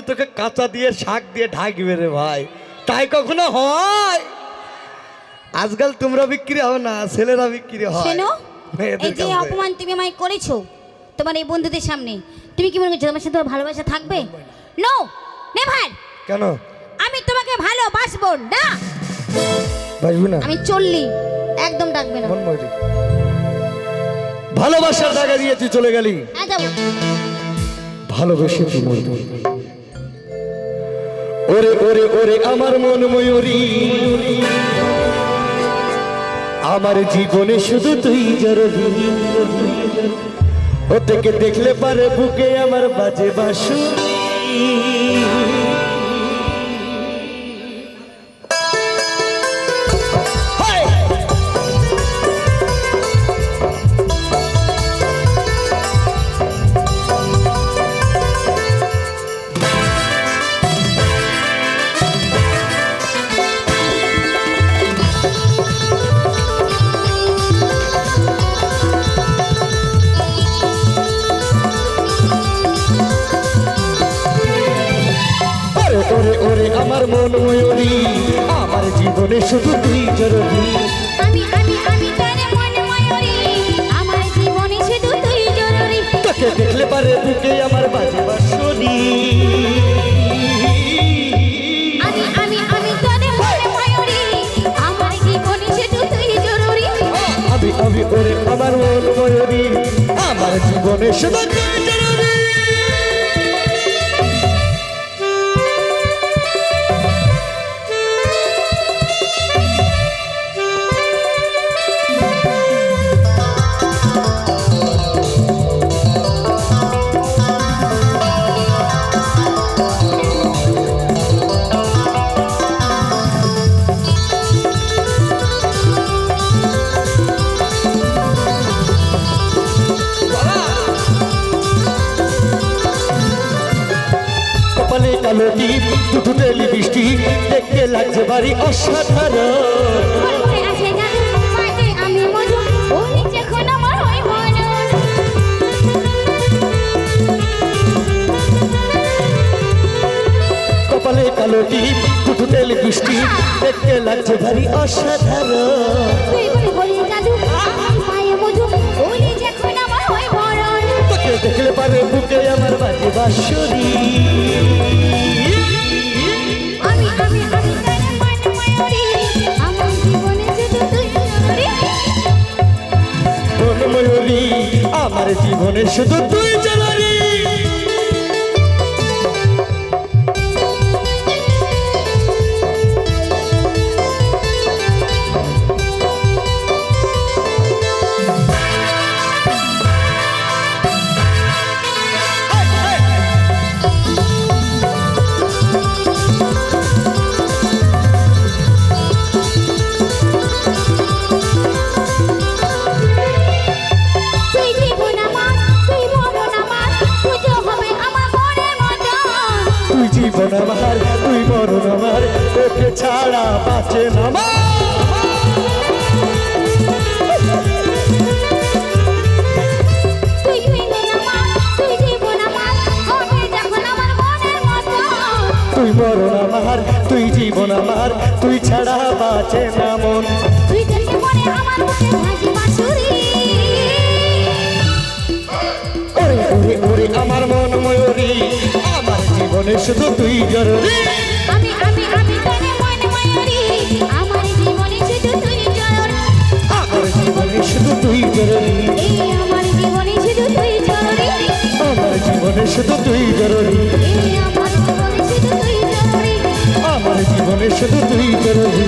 তোকে কাঁচা দিয়ে শাক দিয়ে ঢাকবে রে ভাই, তাই কখনো হয়? আজকাল তোমরা বিক্রি হও না, ছেলেরা বিক্রি হয়। শোনো, মেয়েদের এই যে কাছে। অপমান তুমি আমায় করেছো তোমার এই বন্ধুদের সামনে, তুমি কি মনে করছো তোমার সাথে ভালোবাসা থাকবে? No never. কেন আমি তোমাকে ভালোবাসবো না। বাসবি না? আমি চললি, একদম ডাকবে না। মনময়ূরী, ভালোবাসার টাকা দিয়ে তুই চলে গেলি। হ্যাঁ যাবো। ভালোবেসে তুই মরবি। ওরে ওরে ওরে আমার মন ময়ূরী, আমার জীবনে শুধু তুই জরুরি। ও থেকে দেখলে পারে বুকে আমার বাজে বাঁশুরি। ওরে ওরে আমার মন ময়ূরী, আমার জীবনে শুধু তুই জরুরি। আমি আমি আমি তারে মন ময়ূরী, আমার জীবনে শুধু তুই জরুরি। তোকে দেখলে পারে বুকে আমার বাজে বাঁশুরি। আমি আমি আমি তারে মন ময়ূরী, আমার জীবনে শুধু তুই জরুরি। আমি আমি ওরে আমার মন ময়ূরী, আমার জীবনে শুধু তুই জরুরি। কপালে কালো টিপ, দুটো লিপস্টিক, দেখতে লাগছে বাড়ি অসাধারণ। মনে আছে জানো মাঝে আমি মজু, ও নিচে খন আমার হয় মন। কপালে কালো টিপ, দুটো লিপস্টিক, দেখতে লাগছে ভারী অসাধারণ। তুই বলি বলি জাদু আমার পায়ে মজু, ও নিচে খন আমার হয় মরণ। তোকে দেখলে পারে বুকে আমার বাজে বাঁশুরি। আমি আমি আমি তারে মন ময়ূরী, আমার জীবনে শুধু তুই জরুরি। মন ময়ূরী, আমার জীবনে শুধু তুই জরুরি। তুই জীবন আমার, তুই মরণ আমার, পুজো হবে আমার মনের মতন। তুই জীবন আমার, তুই মরণ আমার, তোকে ছাড়া বাঁচে না আমার। তুই জীবন আমার, তুই জীবন আমার, হবে যখন আমার মনের মতন। তুই মরণ আমার, তুই জীবন আমার, তুই ছাড়া বাঁচে না মন। তুই দেখে মনে আমার মুখে ভাজি বাঁশুরি। ওরে ওরে ওরে আমার মন ময়ূরী, আমার জীবনে শুধু তুই জরুরি। আমি আমি আমি তারে মন ময়ূরী, আমার জীবনে শুধু তুই জরুরি। আমার জীবনে শুধু তুই জরুরি। এই আমার জীবনে শুধু তুই জরুরি। আমার জীবনে শুধু তুই জরুরি। এই আমার জীবনে শুধু তুই জরুরি। আমার জীবনে শুধু তুই জরুরি।